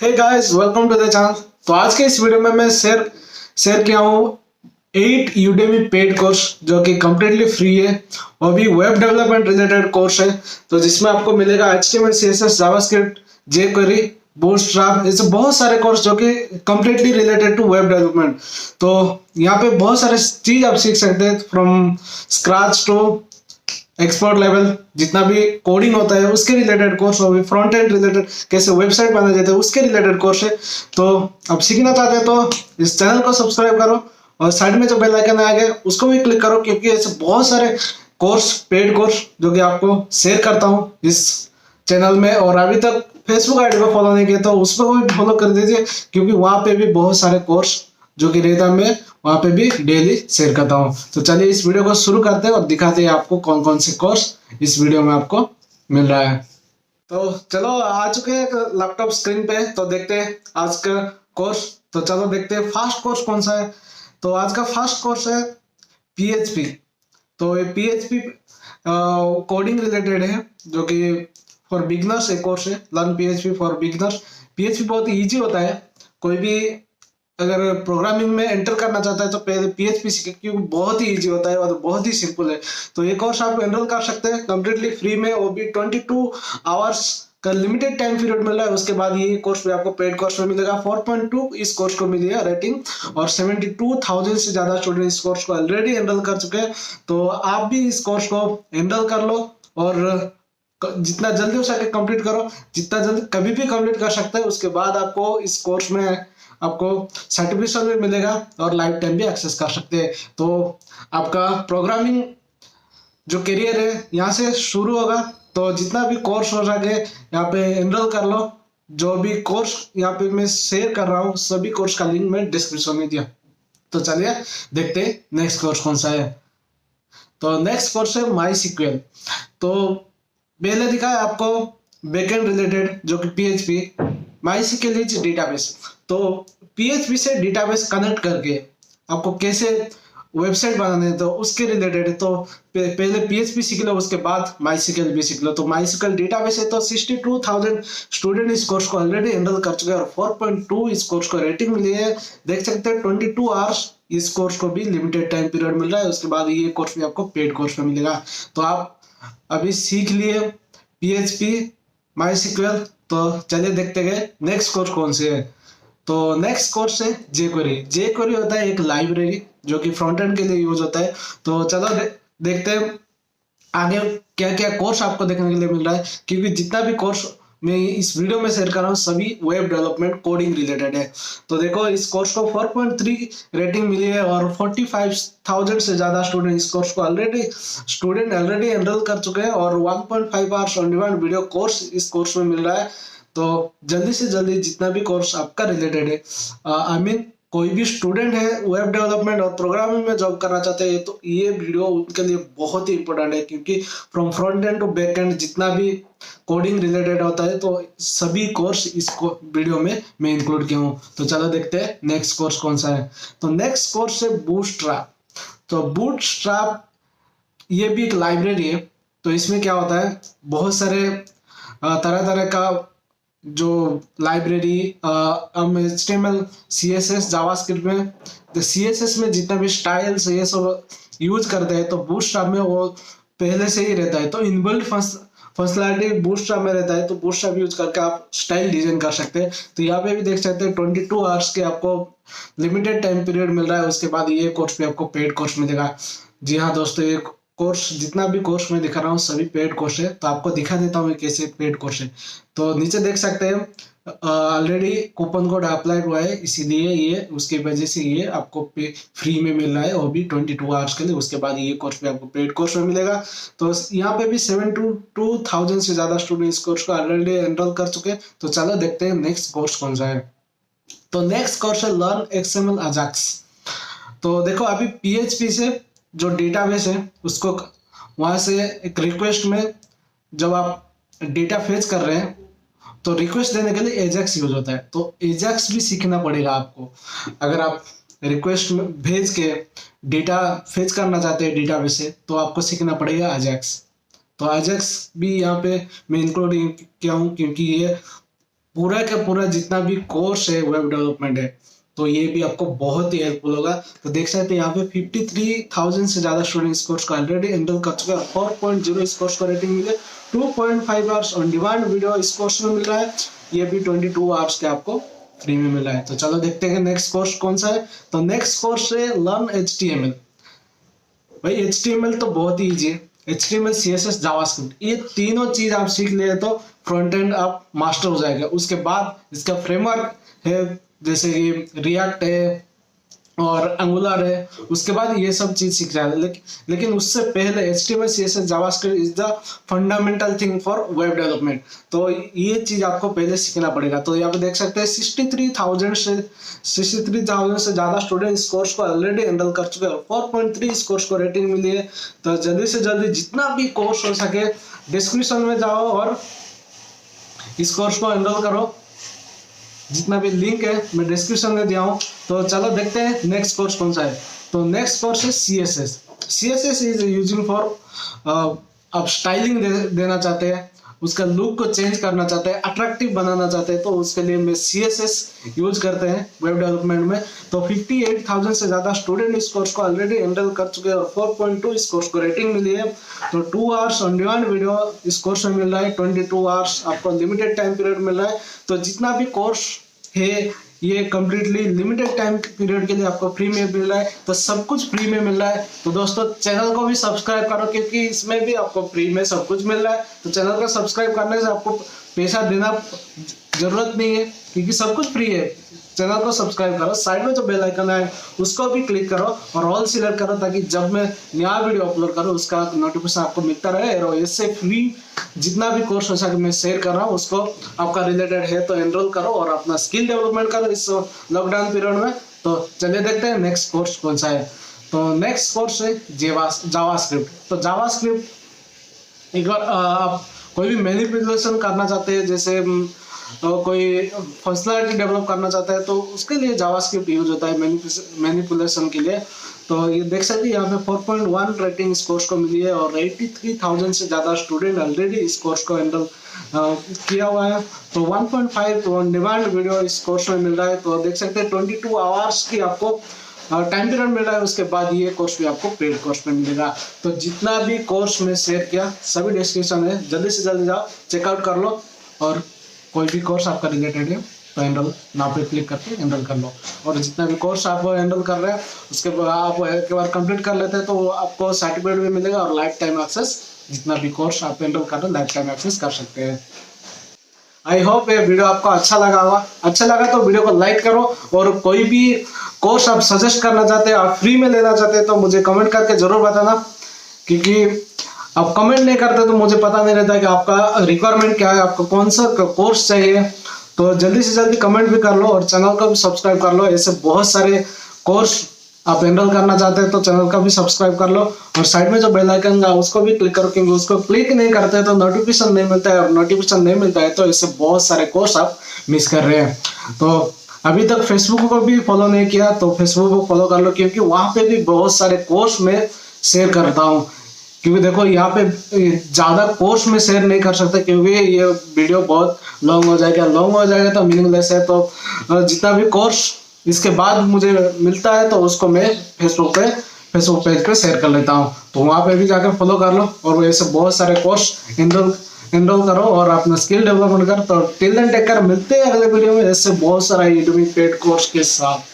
Hey guys, welcome to the channel. तो आज के इस वीडियो में मैं शेयर किया हूँ 8 यूडेमी पेड कोर्स जो कि कम्प्लीटली फ्री है। वो भी वेब डेवलपमेंट रिलेटेड कोर्स है। तो जिसमें आपको मिलेगा HTML CSS JavaScript jQuery Bootstrap, ऐसे बहुत सारे कोर्स जो कि completely related to web development. तो यहाँ पे बहुत सारे चीज आप सीख सकते हैं, from scratch to expert level. जितना भी कोडिंग होता है उसके रिलेटेड कोर्स, हो फ्रंट एंड रिलेटेड कैसे वेबसाइट बनाए जाते हैं उसके रिलेटेड कोर्स है। तो आप सीखना चाहते हैं तो इस चैनल को सब्सक्राइब करो और साइड में जो बेल आइकन आएगा उसको भी क्लिक करो, क्योंकि ऐसे बहुत सारे कोर्स, पेड कोर्स जो कि आपको शेयर करता हूँ इस चैनल में। और अभी तक फेसबुक आईडी को फॉलो नहीं किया तो उसको भी फॉलो कर दीजिए, क्योंकि वहां पे भी बहुत सारे कोर्स जो कि रहता है मैं वहां पे भी डेली शेयर करता हूँ। तो चलिए इस वीडियो को शुरू करते हैं और दिखाते हैं आपको कौन कौन से कोर्स इस वीडियो में आपको मिल रहा है। तो चलो आ चुके हैं लैपटॉप स्क्रीन पे, तो देखते हैं आज का कोर्स। तो चलो देखते हैं फर्स्ट कोर्स कौन सा है। तो आज का फर्स्ट कोर्स है PHP। तो ये PHP कोडिंग रिलेटेड है, जो कि फॉर बिगनर्स एक कोर्स है, learn PHP for beginners. PHP बहुत ही ईजी होता है। कोई भी अगर प्रोग्रामिंग में एंटर करना चाहता है तो पहले PHP सीखे, क्योंकि बहुत ही इजी होता है और बहुत ही सिंपल है। तो ये कोर्स आप एनरोल कर सकते हैं कंप्लीटली फ्री में, वो भी 22 आवर्स का लिमिटेड टाइम पीरियड मिल रहा है। उसके बाद ये कोर्स भी आपको पेड कोर्स में मिलेगा। 4.2 इस कोर्स को मिली है रेटिंग, और 72,000 से ज्यादा स्टूडेंट इस कोर्स को ऑलरेडी एनरोल कर चुके हैं। तो आप भी इस कोर्स को एनरोल कर लो और जितना जल्दी हो सके कंप्लीट करो। जितना जल्दी कभी भी कंप्लीट कर सकते हैं। उसके बाद आपको इस कोर्स में आपको सर्टिफिकेशन भी मिलेगा और लाइफ टाइम भी एक्सेस कर सकते हैं। तो आपका प्रोग्रामिंग जो करियर है यहाँ से शुरू होगा। तो जितना भी कोर्स हो सके यहाँ पे एनरोल कर लो। जो भी कोर्स यहाँ पे मैं शेयर कर रहा हूँ सभी कोर्स का लिंक मैं डिस्क्रिप्शन में दिया। तो चलिए देखते हैं नेक्स्ट कोर्स कौन सा है। तो नेक्स्ट कोर्स है MySQL। तो पहले दिखा है आपको बैकएंड रिलेटेड जो कि PHP। MySQL is database. तो PHP से डेटाबेस कनेक्ट करके आपको कैसे वेबसाइट बनाने हैं तो उसके रिलेटेड है। तो पहले PHP सीख लो, उसके बाद MySQL भी सीख लो। तो MySQL डेटाबेस है। तो 62,000 स्टूडेंट इस कोर्स को ऑलरेडी एनरोल कर चुके हैं और 4.2 इस कोर्स को रेटिंग मिली है। देख सकते हैं 22 आवर्स इस कोर्स को भी लिमिटेड टाइम पीरियड मिल रहा है। उसके बाद ये कोर्स भी आपको पेड कोर्स में मिलेगा। तो आप अभी सीख लिए PHP MySQL। तो चलिए देखते गए नेक्स्ट कोर्स कौन से है। तो नेक्स्ट कोर्स है jQuery। jQuery होता है एक लाइब्रेरी जो कि फ्रंट एंड के लिए यूज होता है। तो चलो देखते हैं आगे क्या क्या कोर्स आपको देखने के लिए मिल रहा है, क्योंकि जितना भी कोर्स मैं इस वीडियो में शेयर कर रहा हूँ सभी वेब डेवलपमेंट कोडिंग रिलेटेड है। तो देखो इस कोर्स को 4.3 रेटिंग मिली है और 45,000 से ज्यादा स्टूडेंट इस कोर्स को ऑलरेडी एनरोल कर चुके हैं और 1.5 hours on demand video course इस कोर्स में मिल रहा है। तो जल्दी से जल्दी जितना भी कोर्स आपका रिलेटेड है, आई मीन कोई भी स्टूडेंट है वेब डेवलपमेंट और प्रोग्रामिंग में जॉब करना चाहते हैं तो ये वीडियो उनके लिए बहुत ही इंपॉर्टेंट है, क्योंकि from front end to back end जितना भी कोडिंग रिलेटेड होता है तो सभी कोर्स इस वीडियो में मैं इंक्लूड किया हूँ। तो चलो देखते हैं नेक्स्ट कोर्स कौन सा है। तो नेक्स्ट कोर्स है बूटस्ट्रैप। तो बूटस्ट्रैप ये भी एक लाइब्रेरी है। तो इसमें क्या होता है, बहुत सारे तरह तरह का जो लाइब्रेरी हम HTML CSS जावास्क्रिप्ट में, तो CSS में जितना भी स्टाइल्स ये सब यूज करते हैं तो बूटस्ट्रैप में वो पहले से ही रहता है। तो इनबिल्ट फंक्शनैलिटी बूटस्ट्रैप में रहता है। तो बूटस्ट्रैप यूज करके आप स्टाइल डिजाइन कर सकते हैं। तो यहाँ पे भी देख सकते हैं 22 आवर्स के आपको लिमिटेड टाइम पीरियड मिल रहा है। उसके बाद ये कोर्स भी आपको पेड कोर्स मिलेगा। जी हाँ दोस्तों, ये कोर्स जितना भी कोर्स मैं दिखा रहा हूँ सभी पेड कोर्स है। तो आपको दिखा देता हूँ कैसे पेड कोर्स है। तो नीचे देख सकते हैं ऑलरेडी कूपन कोड अप्लाइड हुआ है, इसीलिए ये उसकी वजह से ये आपको फ्री में मिल रहा है, वो भी 22 आवर्स के लिए। उसके बाद ये कोर्स भी आपको पेड कोर्स में मिलेगा। तो यहाँ पे भी 72,000 से ज्यादा स्टूडेंट इस कोर्स को ऑलरेडी एनरोल कर चुके हैं। तो चलो देखते हैं नेक्स्ट कोर्स कौन सा है। तो नेक्स्ट कोर्स है लर्न XML-AJAX। तो देखो अभी PHP से जो डेटाबेस है उसको वहां से एक रिक्वेस्ट में जब आप डेटा फेच कर रहे हैं तो रिक्वेस्ट देने के लिए AJAX यूज होता है। तो AJAX भी सीखना पड़ेगा आपको। अगर आप रिक्वेस्ट में भेज के डेटा फेच करना चाहते हैं डेटाबेस से तो आपको सीखना पड़ेगा AJAX। तो AJAX भी यहाँ पे मैं इंक्लूड किया हूँ, क्योंकि ये पूरा का पूरा जितना भी कोर्स है वेब डेवलपमेंट है, तो ये भी आपको बहुत ही हेल्पफुल होगा। तो देख सकते हैं यहाँ पे 53,000 से ज्यादा स्टूडेंट इस कोर्स को ऑलरेडी एनरोल कर चुके हैं। 4.0 इस कोर्स को रेटिंग मिले। 2.5 आवर्स ऑन डिमांड वीडियो इस कोर्स में मिल रहा है। ये भी 22 आवर्स के आपको फ्री में मिल रहा है। तो चलो देखते हैं नेक्स्ट कोर्स कौन सा है। तो नेक्स्ट कोर्स है लर्न HTML। भाई HTML तो बहुत ही ईजी है। HTML, CSS, जावास्क्रिप्ट, ये तीनों चीज आप सीख ले तो फ्रंट एंड आप मास्टर हो जाएगा। उसके बाद इसका फ्रेमवर्क है, जैसे कि रिएक्ट है और एंगुलर है, उसके बाद ये सब चीज सीख जाएगा। लेकिन उससे पहले HTML, CSS, JavaScript is the fundamental thing for web development. तो ये चीज आपको पहले सीखना पड़ेगा। तो यहाँ पे देख सकते हैं 63,000 से ज्यादा स्टूडेंट इस कोर्स को ऑलरेडी एनरोल कर चुके हैं। 4.3 इस कोर्स को रेटिंग मिली है। तो जल्दी से जल्दी जितना भी कोर्स हो सके डिस्क्रिप्शन में जाओ और इस कोर्स को एनरोल करो। जितना भी लिंक है मैं डिस्क्रिप्शन में दिया हूँ। तो चलो देखते हैं नेक्स्ट कोर्स कौन सा है। तो नेक्स्ट कोर्स है CSS। CSS is using for आप स्टाइलिंग देना चाहते हैं, उसका लुक को चेंज करना चाहते हैं, अट्रैक्टिव बनाना चाहते हैं, तो उसके लिए मैं CSS यूज करते हैं वेब डेवलपमेंट में। तो 58,000 से ज्यादा स्टूडेंट इस कोर्स को ऑलरेडी एनरोल कर चुके हैं और 4.2 इस कोर्स को रेटिंग मिली है। तो 2 आवर्स ऑन डिमांड वीडियो इस कोर्स में मिल रहा है। 22 आवर्स आपको लिमिटेड टाइम पीरियड मिल रहा है। तो जितना भी कोर्स है ये कम्प्लीटली लिमिटेड टाइम पीरियड के लिए आपको फ्री में मिल रहा है। तो सब कुछ फ्री में मिल रहा है। तो दोस्तों चैनल को भी सब्सक्राइब करो, क्योंकि इसमें भी आपको फ्री में सब कुछ मिल रहा है। तो चैनल को सब्सक्राइब करने से आपको पैसा देना जरूरत नहीं है, क्योंकि सब कुछ फ्री है। चैनल को सब्सक्राइब करो, साइड में जो बेल आइकन है उसको भी क्लिक करो और ऑल सिलेक्ट करो, ताकि जब मैं नया वीडियो अपलोड करूँ उसका नोटिफिकेशन आपको मिलता रहे। और इससे फ्री जितना भी कोर्स हो सके मैं शेयर कर रहा हूँ, उसको आपका रिलेटेड है तो एनरोल करो और अपना स्किल डेवलपमेंट करो इस लॉकडाउन पीरियड में। तो चलिए देखते हैं नेक्स्ट कोर्स कौन सा है। तो नेक्स्ट कोर्स है जावास्क्रिप्ट। तो जावास्क्रिप्ट एक बार आप कोई भी मैनिपुलेशन करना चाहते हैं, जैसे कोई फंक्शनलिटी डेवलप करना चाहता है, तो उसके लिए जावास्क्रिप्ट यूज होता है मैनिपुलेशन के लिए। तो ये देख सकते हैं यहाँ पे 4.1 रेटिंग इस कोर्स को मिली है और 83,000 से ज्यादा स्टूडेंट ऑलरेडी इस कोर्स को एनरोल किया हुआ है। तो 1.5 ऑन डिमांड वीडियो इस कोर्स में मिल रहा है। तो देख सकते हैं 22 आवर्स की आपको टाइम पीरियड मिल रहा है। उसके बाद ये कोर्स भी आपको पेड कोर्स में मिलेगा। तो जितना भी कोर्स में शेयर किया सभी डिस्क्रिप्शन है, जल्दी से जल्दी जाओ चेकआउट कर लो और कोई भी कोर्स आपका रिलेटेड है तो एनरोल नाउ पे क्लिक करके एनरोल कर लो। और जितना भी कोर्स आप एनरोल कर रहे हैं उसके बाद आप एक बार कंप्लीट कर लेते हैं तो आपको सर्टिफिकेट भी मिलेगा और लाइफ टाइम एक्सेस, जितना भी कोर्स आप एनरोल कर रहे हैं लाइफ टाइम एक्सेस कर सकते हैं। आई होप ये वीडियो आपको अच्छा लगा होगा। अच्छा लगा तो वीडियो को लाइक करो और कोई भी कोर्स आप सजेस्ट करना चाहते हैं, आप फ्री में लेना चाहते हैं तो मुझे कमेंट करके जरूर बताना, क्योंकि आप कमेंट नहीं करते तो मुझे पता नहीं रहता कि आपका रिक्वायरमेंट क्या है, आपको कौन सा कोर्स चाहिए। तो जल्दी से जल्दी कमेंट भी कर लो और चैनल को भी सब्सक्राइब कर लो। ऐसे बहुत सारे कोर्स आप एनरोल करना चाहते हैं तो चैनल का भी सब्सक्राइब कर लो और साइड में जो बेल आइकन है उसको भी क्लिक करो, क्योंकि उसको क्लिक नहीं करते तो नोटिफिकेशन नहीं मिलता है, और नोटिफिकेशन नहीं मिलता है तो इससे बहुत सारे कोर्स आप मिस कर रहे हैं। तो अभी तक फेसबुक को भी फॉलो नहीं किया तो फेसबुक को फॉलो कर लो, क्योंकि वहाँ पे भी बहुत सारे कोर्स में शेयर करता हूँ। क्योंकि देखो यहाँ पे ज़्यादा कोर्स में शेयर नहीं कर सकते, क्योंकि ये वीडियो बहुत लॉन्ग हो जाएगा तो मीनिंगलेस है। तो जितना भी कोर्स इसके बाद मुझे मिलता है तो उसको मैं फेसबुक पेज पे शेयर कर लेता हूँ। तो वहाँ पे भी जाकर फॉलो कर लो और ऐसे बहुत सारे कोर्स एनरोल करो और अपना स्किल डेवलपमेंट करो। तो टिल देन टेक केयर, मिलते हैं अगले वीडियो में ऐसे बहुत सारा यूट्यूब पेड कोर्स के साथ।